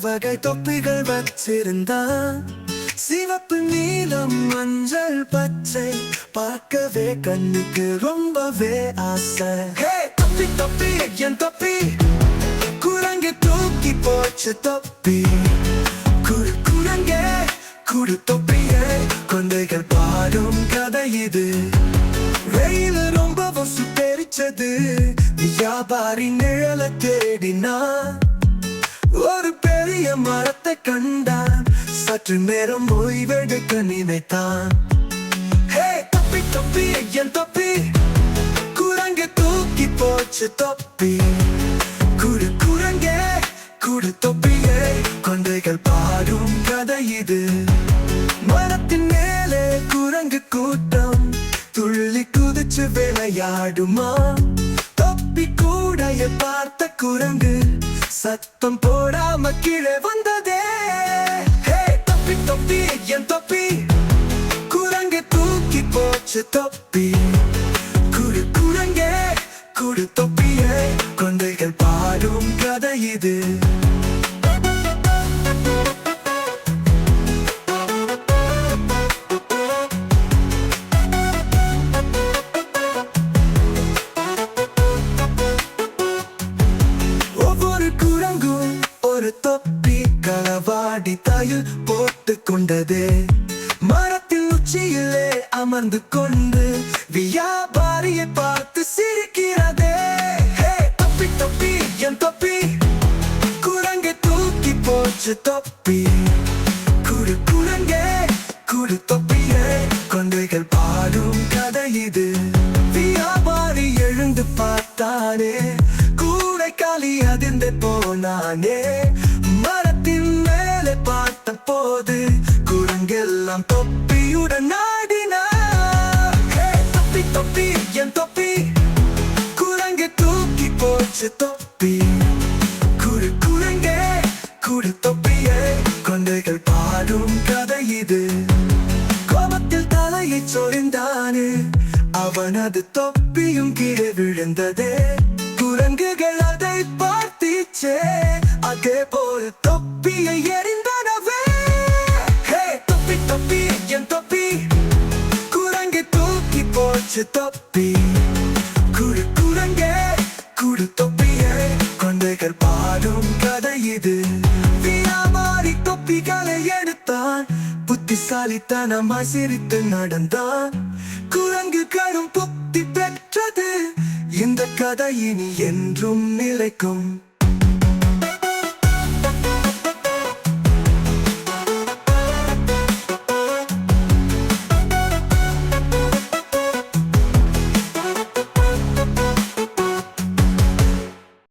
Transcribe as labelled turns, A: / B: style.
A: வகை தொப்பிகள் வச்சிருந்தான். சிவப்பு, நீலம், மஞ்சள், பச்சை, பார்க்கவே கண்ணுக்கு ரொம்பவே ஆசை. தொப்பி தொப்பி என் தொப்பி, குரங்கு தூக்கி போச்சு தொப்பி. குரங்கே குடு தொப்பியே, குழந்தைகள் பாடும் கதை இது. வெயில் ரொம்பவும் சுட்டெரிச்சது, வியாபாரி நிழலை தேடினான். ஒரு பெரிய மரத்தை கண்டான், சற்று நேரம் ஓய்வெடுக்க நினைத்தான். தொப்பி தொப்பி என் தொப்பி, குரங்கு தூக்கி போச்சு தொப்பி. குரங்கே குடு தொப்பியே, குழந்தைகள் பாடும் கதை இது. மரத்தின் மேலே குரங்கு கூட்டம் துள்ளி குதிச்சு விளையாடுமா. தொப்பி கூடைய பார்த்த குரங்கு சத்தம் போடாம கீழே வந்ததே. தொப்பி தொப்பி என் தொப்பி, குரங்கு தூக்கி போச்சு தொப்பி. குரங்கே குடு தொப்பியே, குழந்தைகள் பாடும் கதை இது. ஒரு தொப்பி களவாடி தையல் போட்டு கொண்டதே. மரத்தின் உச்சியிலே அமர்ந்து கொண்டு வியாபாரியை பார்த்து சிரிக்கிறதே. தொப்பி தொப்பி என் தொப்பி, குரங்கை தூக்கி போச்சு தொப்பி. குரங்கே குடு தொப்பியே, குழந்தைகள் பாடும் கதை இது. வியாபாரி எழுந்து பார்த்தானே, கூடை காலி அதிர்ந்து போனானே. மரத்தின் மேலே பார்த்த போது குரங்கெல்லாம் தொப்பியுடன் ஆடினா. தொப்பி தொப்பி என் தொப்பி, குரங்கு தூக்கி போச்சு தொப்பி. குரங்கே குடு தொப்பியே, குழந்தைகள் பாடும் கதை இது. கோபத்தில் தலையை சொரிந்தானே, அவனது தொப்பியும் கீழே விழுந்ததே. குரங்குகள் அதை பார்த்திச்சே, அதே போல் தொப்பியை எறிந்தனவே. தொப்பி தொப்பி என் தொப்பி, குரங்கு தூக்கி போச்சு தொப்பி. குரங்கே குடு தொப்பியே, குழந்தைகள் பாடும் கதை இது. வியாபாரி தொப்பிகளை எடுத்தான், புத்திசாலித்தனமாய் சிரித்து நடந்தான். குரங்குகளும் புத்தி பெற்றது, இந்த கதை இனி என்றும் நிலைக்கும்.